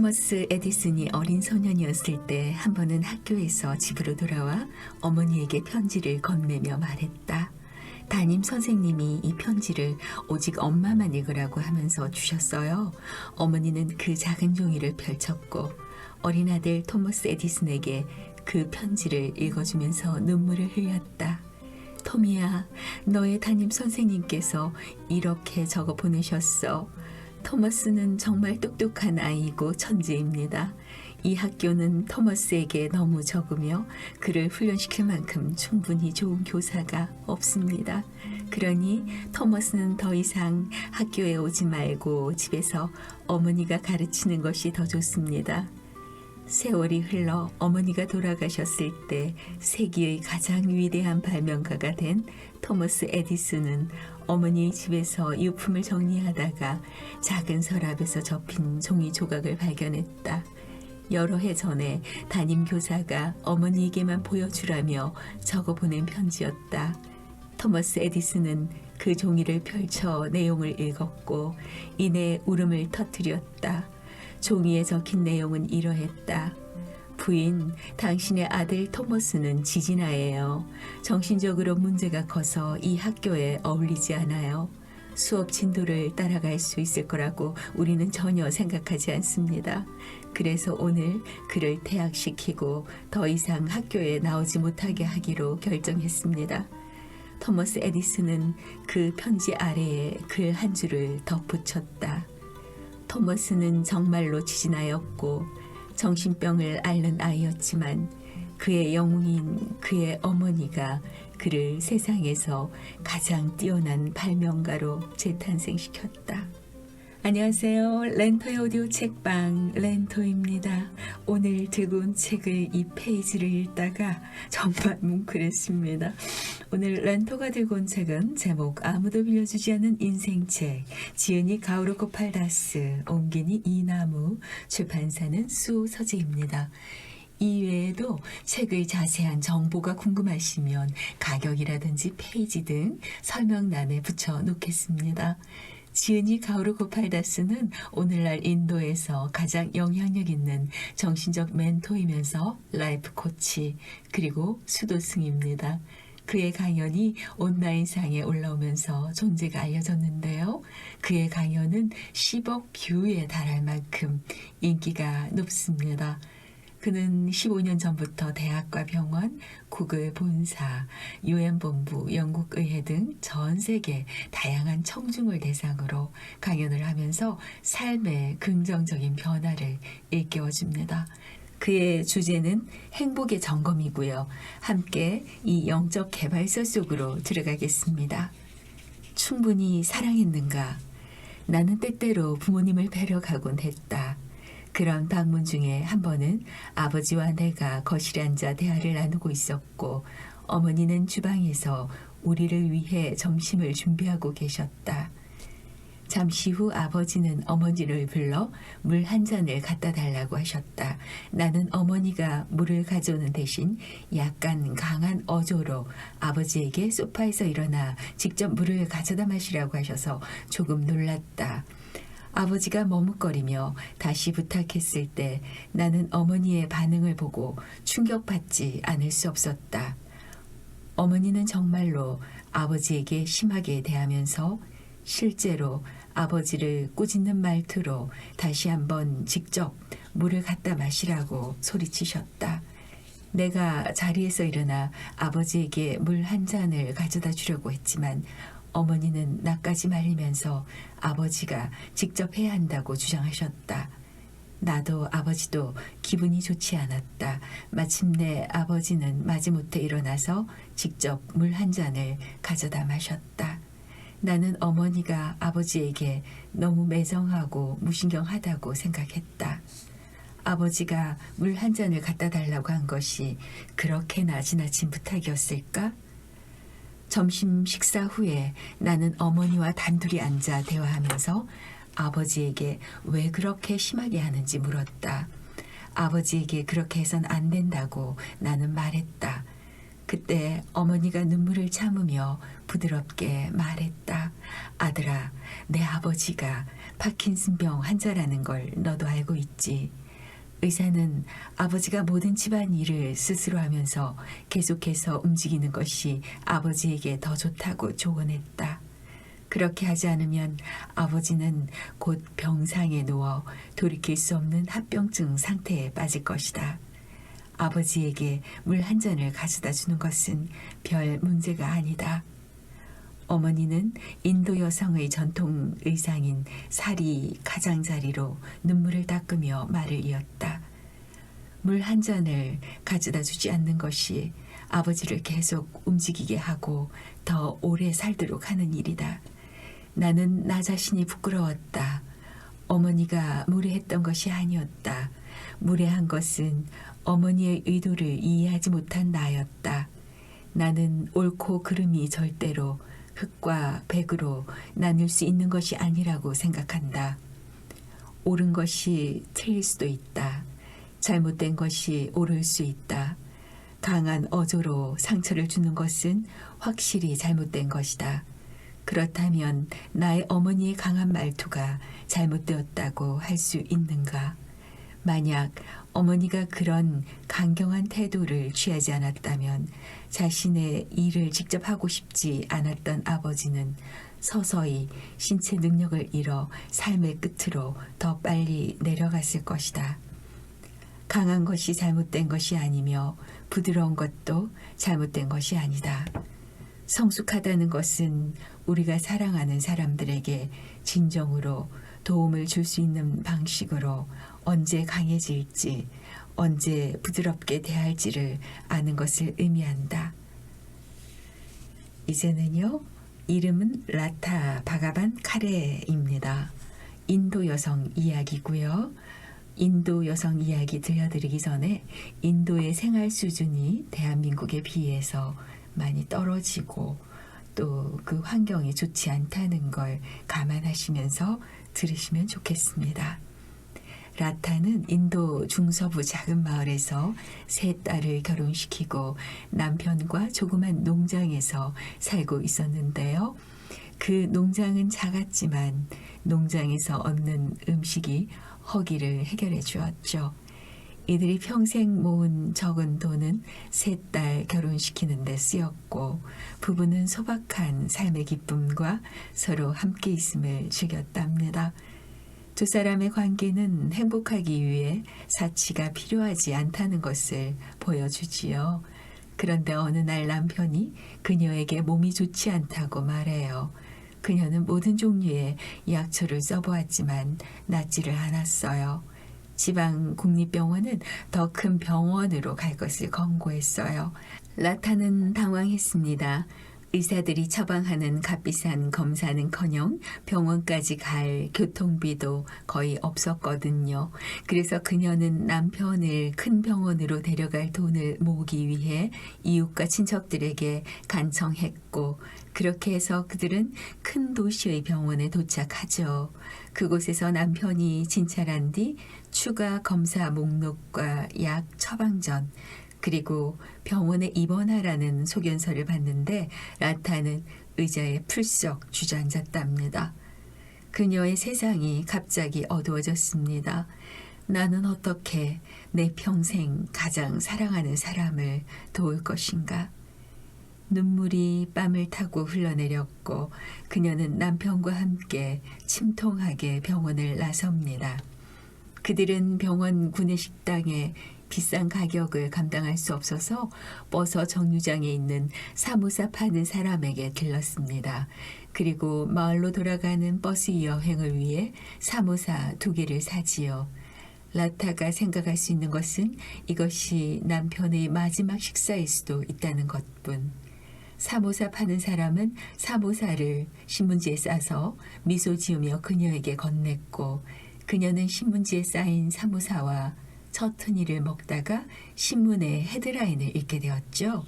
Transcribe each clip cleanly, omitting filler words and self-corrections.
토머스 에디슨이 어린 소년이었을 때 한 번은 학교에서 집으로 돌아와 어머니에게 편지를 건네며 말했다. 담임 선생님이 이 편지를 오직 엄마만 읽으라고 하면서 주셨어요. 어머니는 그 작은 종이를 펼쳤고 어린 아들 토머스 에디슨에게 그 편지를 읽어주면서 눈물을 흘렸다. 토미야, 너의 담임 선생님께서 이렇게 적어 보내셨어. 토머스는 정말 똑똑한 아이이고 천재입니다. 이 학교는 토머스에게 너무 적으며 그를 훈련시킬 만큼 충분히 좋은 교사가 없습니다. 그러니 토머스는 더 이상 학교에 오지 말고 집에서 어머니가 가르치는 것이 더 좋습니다. 세월이 흘러 어머니가 돌아가셨을 때 세계의 가장 위대한 발명가가 된 토머스 에디슨은 어머니의 집에서 유품을 정리하다가 작은 서랍에서 접힌 종이 조각을 발견했다. 여러 해 전에 담임 교사가 어머니에게만 보여주라며 적어 보낸 편지였다. 토머스 에디슨은 그 종이를 펼쳐 내용을 읽었고 이내 울음을 터뜨렸다. 종이에 적힌 내용은 이러했다. 부인, 당신의 아들 토머스는 지진아예요. 정신적으로 문제가 커서 이 학교에 어울리지 않아요. 수업 진도를 따라갈 수 있을 거라고 우리는 전혀 생각하지 않습니다. 그래서 오늘 그를 퇴학시키고 더 이상 학교에 나오지 못하게 하기로 결정했습니다. 토머스 에디슨은 그 편지 아래에 글 한 줄을 덧붙였다. 토머스는 정말로 지진아였고 정신병을 앓는 아이였지만 그의 영웅인 그의 어머니가 그를 세상에서 가장 뛰어난 발명가로 재탄생시켰다. 안녕하세요. 렌토의 오디오 책방 렌토입니다. 오늘 들고 온 책을 이 페이지를 읽다가 정말 뭉클했습니다. 오늘 렌토가 들고 온 책은 제목 아무도 빌려주지 않은 인생책, 지은이 가오르코 팔다스, 옮기니 이나무, 출판사는 수서재입니다. 이외에도 책의 자세한 정보가 궁금하시면 가격이라든지 페이지 등 설명란에 붙여 놓겠습니다. 지은이 가오르코 팔다스는 오늘날 인도에서 가장 영향력 있는 정신적 멘토이면서 라이프 코치 그리고 수도승입니다. 그의 강연이 온라인상에 올라오면서 존재가 알려졌는데요. 그의 강연은 10억 뷰에 달할 만큼 인기가 높습니다. 그는 15년 전부터 대학과 병원, 구글 본사, UN 본부, 영국의회 등 전 세계 다양한 청중을 대상으로 강연을 하면서 삶의 긍정적인 변화를 일깨워줍니다. 그의 주제는 행복의 점검이고요. 함께 이 영적 개발서 속으로 들어가겠습니다. 충분히 사랑했는가? 나는 때때로 부모님을 뵈러 가곤 했다. 그런 방문 중에 한 번은 아버지와 내가 거실에 앉아 대화를 나누고 있었고 어머니는 주방에서 우리를 위해 점심을 준비하고 계셨다. 잠시 후 아버지는 어머니를 불러 물 한 잔을 갖다 달라고 하셨다. 나는 어머니가 물을 가져오는 대신 약간 강한 어조로 아버지에게 소파에서 일어나 직접 물을 가져다 마시라고 하셔서 조금 놀랐다. 아버지가 머뭇거리며 다시 부탁했을 때 나는 어머니의 반응을 보고 충격받지 않을 수 없었다. 어머니는 정말로 아버지에게 심하게 대하면서 실제로 아버지를 꾸짖는 말투로 다시 한번 직접 물을 갖다 마시라고 소리치셨다. 내가 자리에서 일어나 아버지에게 물 한 잔을 가져다 주려고 했지만 어머니는 나까지 말리면서 아버지가 직접 해야 한다고 주장하셨다. 나도 아버지도 기분이 좋지 않았다. 마침내 아버지는 마지못해 일어나서 직접 물 한 잔을 가져다 마셨다. 나는 어머니가 아버지에게 너무 매정하고 무신경하다고 생각했다. 아버지가 물 한 잔을 갖다 달라고 한 것이 그렇게나 지나친 부탁이었을까? 점심 식사 후에 나는 어머니와 단둘이 앉아 대화하면서 아버지에게 왜 그렇게 심하게 하는지 물었다. 아버지에게 그렇게 해선 안 된다고 나는 말했다. 그때 어머니가 눈물을 참으며 부드럽게 말했다. 아들아, 내 아버지가 파킨슨병 환자라는 걸 너도 알고 있지. 의사는 아버지가 모든 집안일을 스스로 하면서 계속해서 움직이는 것이 아버지에게 더 좋다고 조언했다. 그렇게 하지 않으면 아버지는 곧 병상에 누워 돌이킬 수 없는 합병증 상태에 빠질 것이다. 아버지에게 물 한 잔을 가져다 주는 것은 별 문제가 아니다. 어머니는 인도 여성의 전통 의상인 사리 가장자리로 눈물을 닦으며 말을 이었다. 물 한 잔을 가져다 주지 않는 것이 아버지를 계속 움직이게 하고 더 오래 살도록 하는 일이다. 나는 나 자신이 부끄러웠다. 어머니가 무례했던 것이 아니었다. 무례한 것은 어머니의 의도를 이해하지 못한 나였다. 나는 옳고 그름이 절대로 흑과 백으로 나뉠 수 있는 것이 아니라고 생각한다. 옳은 것이 틀릴 수도 있다. 잘못된 것이 옳을 수 있다. 강한 어조로 상처를 주는 것은 확실히 잘못된 것이다. 그렇다면 나의 어머니의 강한 말투가 잘못되었다고 할 수 있는가? 만약 어머니가 그런 강경한 태도를 취하지 않았다면 자신의 일을 직접 하고 싶지 않았던 아버지는 서서히 신체 능력을 잃어 삶의 끝으로 더 빨리 내려갔을 것이다. 강한 것이 잘못된 것이 아니며 부드러운 것도 잘못된 것이 아니다. 성숙하다는 것은 우리가 사랑하는 사람들에게 진정으로 도움을 줄 수 있는 방식으로 언제 강해질지, 언제 부드럽게 대할지를 아는 것을 의미한다. 이제는요, 이름은 라타 바가반 카레입니다. 인도 여성 이야기고요. 인도 여성 이야기 들려드리기 전에 인도의 생활 수준이 대한민국에 비해서 많이 떨어지고 또 그 환경이 좋지 않다는 걸 감안하시면서 들으시면 좋겠습니다. 라타는 인도 중서부 작은 마을에서 세 딸을 결혼시키고 남편과 조그만 농장에서 살고 있었는데요. 그 농장은 작았지만 농장에서 얻는 음식이 허기를 해결해 주었죠. 이들이 평생 모은 적은 돈은 세 딸 결혼시키는 데 쓰였고 부부는 소박한 삶의 기쁨과 서로 함께 있음을 즐겼답니다. 두 사람의 관계는 행복하기 위해 사치가 필요하지 않다는 것을 보여주지요. 그런데 어느 날 남편이 그녀에게 몸이 좋지 않다고 말해요. 그녀는 모든 종류의 약초를 써보았지만 낫지를 않았어요. 지방 국립병원은 더 큰 병원으로 갈 것을 권고했어요. 라타는 당황했습니다. 의사들이 처방하는 값비싼 검사는커녕 병원까지 갈 교통비도 거의 없었거든요. 그래서 그녀는 남편을 큰 병원으로 데려갈 돈을 모으기 위해 이웃과 친척들에게 간청했고 그렇게 해서 그들은 큰 도시의 병원에 도착하죠. 그곳에서 남편이 진찰한 뒤 추가 검사 목록과 약 처방전 그리고 병원에 입원하라는 소견서를 받는데 라타는 의자에 풀썩 주저앉았답니다. 그녀의 세상이 갑자기 어두워졌습니다. 나는 어떻게 내 평생 가장 사랑하는 사람을 도울 것인가? 눈물이 뺨을 타고 흘러내렸고 그녀는 남편과 함께 침통하게 병원을 나섭니다. 그들은 병원 구내식당에 비싼 가격을 감당할 수 없어서 버섯 정류장에 있는 사무사 파는 사람에게 들렀습니다. 그리고 마을로 돌아가는 버스 여행을 위해 사무사 2개를 사지요. 라타가 생각할 수 있는 것은 이것이 남편의 마지막 식사일 수도 있다는 것뿐. 사모사 파는 사람은 사모사를 신문지에 싸서 미소 지으며 그녀에게 건넸고 그녀는 신문지에 쌓인 사모사와 처트니를 먹다가 신문의 헤드라인을 읽게 되었죠.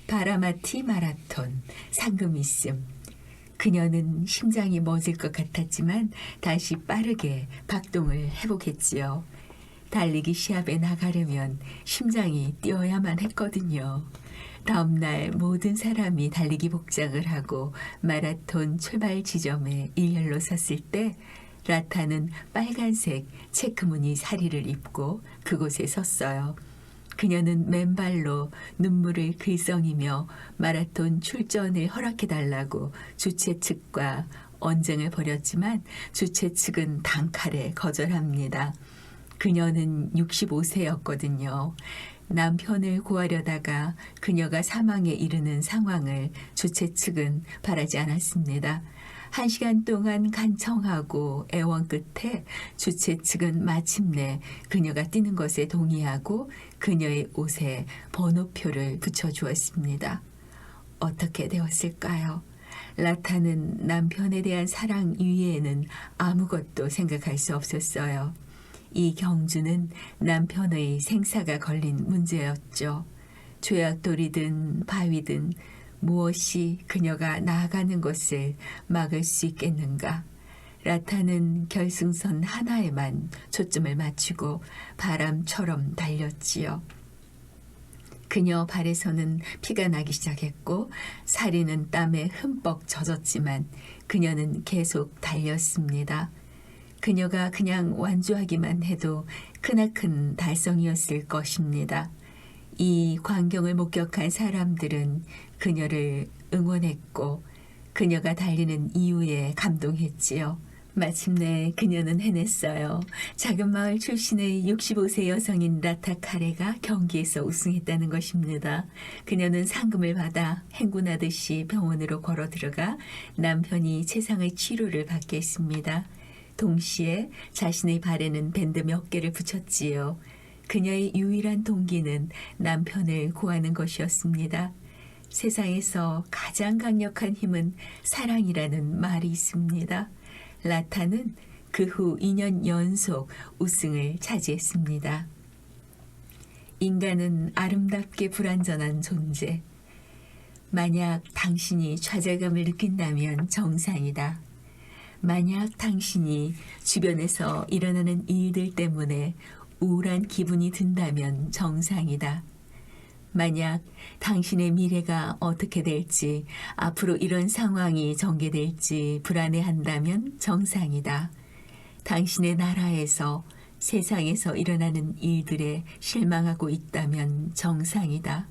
바라마티 마라톤, 상금 있음. 그녀는 심장이 멎을 것 같았지만 다시 빠르게 박동을 해보겠지요. 달리기 시합에 나가려면 심장이 뛰어야만 했거든요. 다음 날 모든 사람이 달리기 복장을 하고 마라톤 출발 지점에 일렬로 섰을 때 라타는 빨간색 체크무늬 사리를 입고 그곳에 섰어요. 그녀는 맨발로 눈물을 글썽이며 마라톤 출전을 허락해달라고 주최 측과 언쟁을 벌였지만 주최 측은 단칼에 거절합니다. 그녀는 65세였거든요. 남편을 구하려다가 그녀가 사망에 이르는 상황을 주최 측은 바라지 않았습니다. 1시간 동안 간청하고 애원 끝에 주최 측은 마침내 그녀가 뛰는 것에 동의하고 그녀의 옷에 번호표를 붙여주었습니다. 어떻게 되었을까요? 라타는 남편에 대한 사랑 이외에는 아무것도 생각할 수 없었어요. 이 경주는 남편의 생사가 걸린 문제였죠. 죄악돌이든 바위든 무엇이 그녀가 나아가는 것을 막을 수 있겠는가. 라타는 결승선 하나에만 초점을 맞추고 바람처럼 달렸지요. 그녀 발에서는 피가 나기 시작했고 사리는 땀에 흠뻑 젖었지만 그녀는 계속 달렸습니다. 그녀가 그냥 완주하기만 해도 크나큰 달성이었을 것입니다. 이 광경을 목격한 사람들은 그녀를 응원했고 그녀가 달리는 이유에 감동했지요. 마침내 그녀는 해냈어요. 작은 마을 출신의 65세 여성인 라타 카레가 경기에서 우승했다는 것입니다. 그녀는 상금을 받아 행군하듯이 병원으로 걸어 들어가 남편이 최상의 치료를 받게 했습니다. 동시에 자신의 발에는 밴드 몇 개를 붙였지요. 그녀의 유일한 동기는 남편을 구하는 것이었습니다. 세상에서 가장 강력한 힘은 사랑이라는 말이 있습니다. 라타는 그 후 2년 연속 우승을 차지했습니다. 인간은 아름답게 불완전한 존재. 만약 당신이 좌절감을 느낀다면 정상이다. 만약 당신이 주변에서 일어나는 일들 때문에 우울한 기분이 든다면 정상이다. 만약 당신의 미래가 어떻게 될지, 앞으로 이런 상황이 전개될지 불안해한다면 정상이다. 당신의 나라에서, 세상에서 일어나는 일들에 실망하고 있다면 정상이다.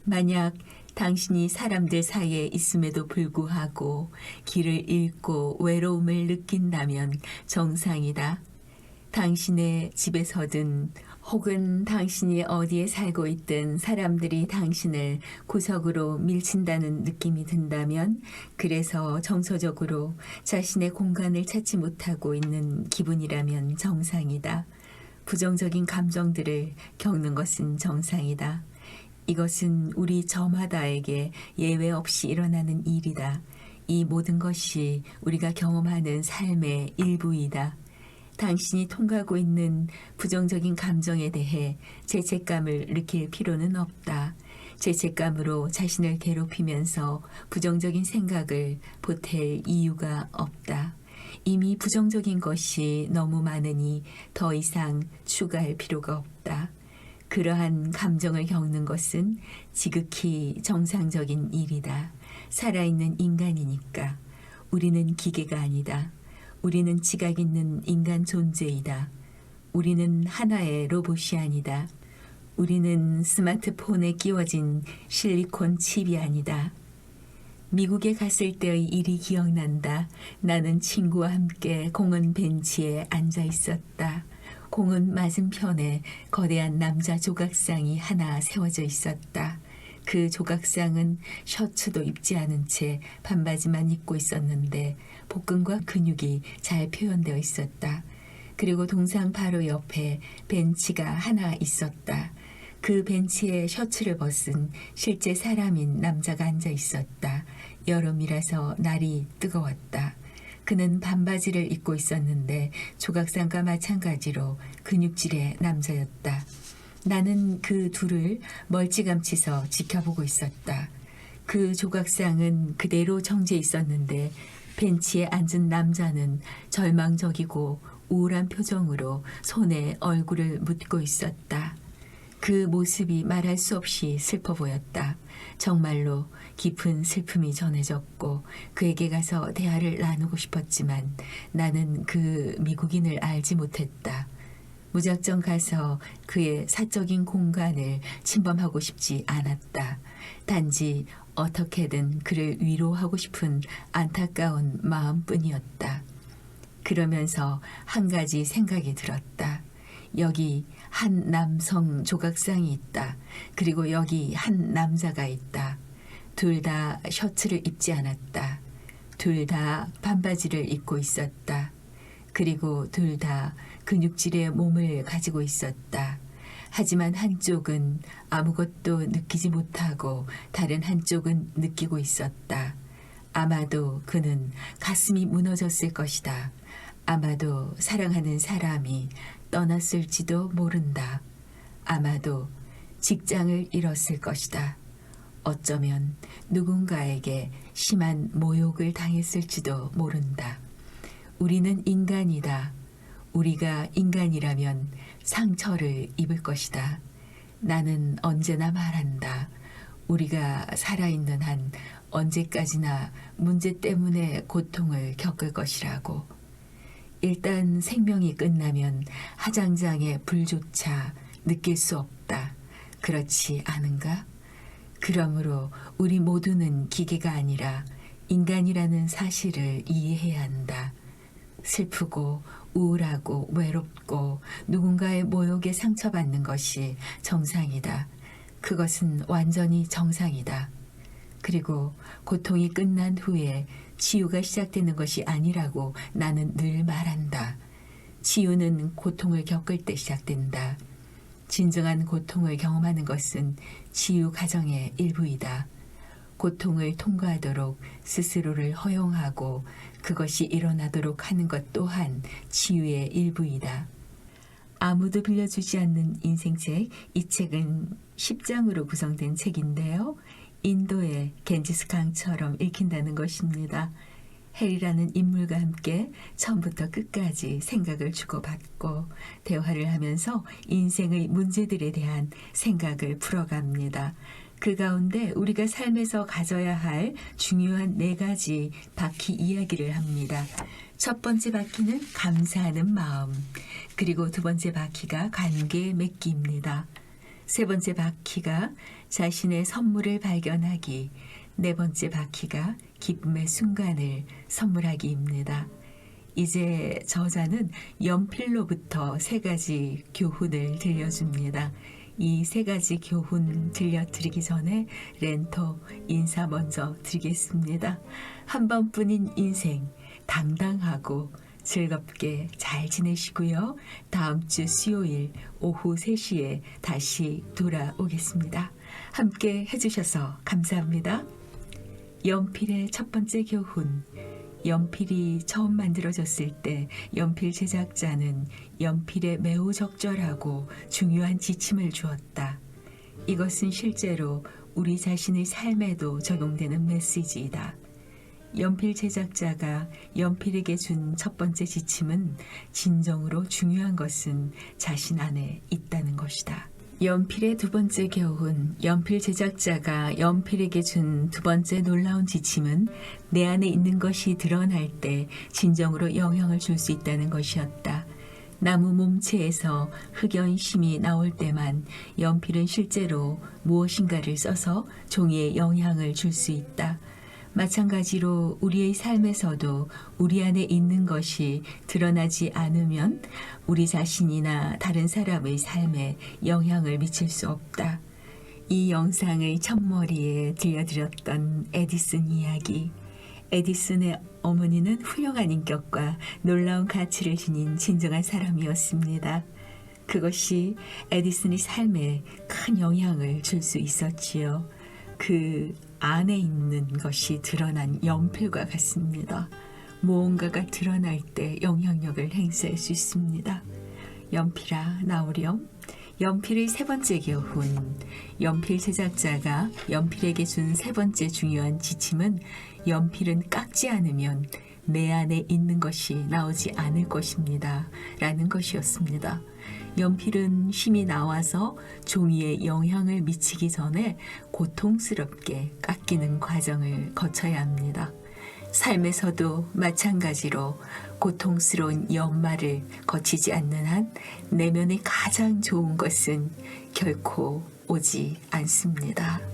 만약 당신이 사람들 사이에 있음에도 불구하고 길을 잃고 외로움을 느낀다면 정상이다. 당신의 집에서든 혹은 당신이 어디에 살고 있든 사람들이 당신을 구석으로 밀친다는 느낌이 든다면, 그래서 정서적으로 자신의 공간을 찾지 못하고 있는 기분이라면 정상이다. 부정적인 감정들을 겪는 것은 정상이다. 이것은 우리 저마다에게 예외 없이 일어나는 일이다. 이 모든 것이 우리가 경험하는 삶의 일부이다. 당신이 통과하고 있는 부정적인 감정에 대해 죄책감을 느낄 필요는 없다. 죄책감으로 자신을 괴롭히면서 부정적인 생각을 보탤 이유가 없다. 이미 부정적인 것이 너무 많으니 더 이상 추가할 필요가 없다. 그러한 감정을 겪는 것은 지극히 정상적인 일이다. 살아있는 인간이니까. 우리는 기계가 아니다. 우리는 지각 있는 인간 존재이다. 우리는 하나의 로봇이 아니다. 우리는 스마트폰에 끼워진 실리콘 칩이 아니다. 미국에 갔을 때의 일이 기억난다. 나는 친구와 함께 공원 벤치에 앉아 있었다. 공원 맞은편에 거대한 남자 조각상이 하나 세워져 있었다. 그 조각상은 셔츠도 입지 않은 채 반바지만 입고 있었는데 복근과 근육이 잘 표현되어 있었다. 그리고 동상 바로 옆에 벤치가 하나 있었다. 그 벤치에 셔츠를 벗은 실제 사람인 남자가 앉아 있었다. 여름이라서 날이 뜨거웠다. 그는 반바지를 입고 있었는데 조각상과 마찬가지로 근육질의 남자였다. 나는 그 둘을 멀찌감치서 지켜보고 있었다. 그 조각상은 그대로 정지해 있었는데 벤치에 앉은 남자는 절망적이고 우울한 표정으로 손에 얼굴을 묻고 있었다. 그 모습이 말할 수 없이 슬퍼 보였다. 정말로 깊은 슬픔이 전해졌고 그에게 가서 대화를 나누고 싶었지만 나는 그 미국인을 알지 못했다. 무작정 가서 그의 사적인 공간을 침범하고 싶지 않았다. 단지 어떻게든 그를 위로하고 싶은 안타까운 마음뿐이었다. 그러면서 한 가지 생각이 들었다. 여기 한 남성 조각상이 있다. 그리고 여기 한 남자가 있다. 둘 다 셔츠를 입지 않았다. 둘 다 반바지를 입고 있었다. 그리고 둘 다 근육질의 몸을 가지고 있었다. 하지만 한쪽은 아무것도 느끼지 못하고 다른 한쪽은 느끼고 있었다. 아마도 그는 가슴이 무너졌을 것이다. 아마도 사랑하는 사람이 떠났을지도 모른다. 아마도 직장을 잃었을 것이다. 어쩌면 누군가에게 심한 모욕을 당했을지도 모른다. 우리는 인간이다. 우리가 인간이라면 상처를 입을 것이다. 나는 언제나 말한다. 우리가 살아있는 한 언제까지나 문제 때문에 고통을 겪을 것이라고. 일단 생명이 끝나면 화장장의 불조차 느낄 수 없다. 그렇지 않은가? 그러므로 우리 모두는 기계가 아니라 인간이라는 사실을 이해해야 한다. 슬프고 우울하고 외롭고 누군가의 모욕에 상처받는 것이 정상이다. 그것은 완전히 정상이다. 그리고 고통이 끝난 후에 치유가 시작되는 것이 아니라고 나는 늘 말한다. 치유는 고통을 겪을 때 시작된다. 진정한 고통을 경험하는 것은 치유 과정의 일부이다. 고통을 통과하도록 스스로를 허용하고 그것이 일어나도록 하는 것 또한 치유의 일부이다. 아무도 빌려주지 않는 인생책, 이 책은 10장으로 구성된 책인데요. 인도의 겐지스 강처럼 읽힌다는 것입니다. 해리라는 인물과 함께 처음부터 끝까지 생각을 주고받고 대화를 하면서 인생의 문제들에 대한 생각을 풀어갑니다. 그 가운데 우리가 삶에서 가져야 할 중요한 4가지 바퀴 이야기를 합니다. 첫 번째 바퀴는 감사하는 마음, 그리고 두 번째 바퀴가 관계 맺기입니다. 세 번째 바퀴가 자신의 선물을 발견하기, 네 번째 바퀴가 기쁨의 순간을 선물하기입니다. 이제 저자는 연필로부터 3가지 교훈을 들려줍니다. 이 3가지 교훈 들려드리기 전에 렌토 인사 먼저 드리겠습니다. 한 번뿐인 인생 당당하고 즐겁게 잘 지내시고요. 다음 주 수요일 오후 3시에 다시 돌아오겠습니다. 함께 해주셔서 감사합니다. 연필의 첫 번째 교훈. 연필이 처음 만들어졌을 때 연필 제작자는 연필에 매우 적절하고 중요한 지침을 주었다. 이것은 실제로 우리 자신의 삶에도 적용되는 메시지이다. 연필 제작자가 연필에게 준 첫 번째 지침은 진정으로 중요한 것은 자신 안에 있다는 것이다. 연필의 두 번째 교훈, 연필 제작자가 연필에게 준 두 번째 놀라운 지침은 내 안에 있는 것이 드러날 때 진정으로 영향을 줄 수 있다는 것이었다. 나무 몸체에서 흑연심이 나올 때만 연필은 실제로 무엇인가를 써서 종이에 영향을 줄 수 있다. 마찬가지로 우리의 삶에서도 우리 안에 있는 것이 드러나지 않으면 우리 자신이나 다른 사람의 삶에 영향을 미칠 수 없다. 이 영상의 첫머리에 들려드렸던 에디슨 이야기. 에디슨의 어머니는 훌륭한 인격과 놀라운 가치를 지닌 진정한 사람이었습니다. 그것이 에디슨의 삶에 큰 영향을 줄 수 있었지요. 그 안에 있는 것이 드러난 연필과 같습니다. 무언가가 드러날 때 영향력을 행사할 수 있습니다. 연필아 나오렴. 연필의 세 번째 교훈. 연필 제작자가 연필에게 준 세 번째 중요한 지침은 연필은 깎지 않으면 내 안에 있는 것이 나오지 않을 것입니다. 라는 것이었습니다. 연필은 힘이 나와서 종이에 영향을 미치기 전에 고통스럽게 깎이는 과정을 거쳐야 합니다. 삶에서도 마찬가지로 고통스러운 연말을 거치지 않는 한 내면의 가장 좋은 것은 결코 오지 않습니다.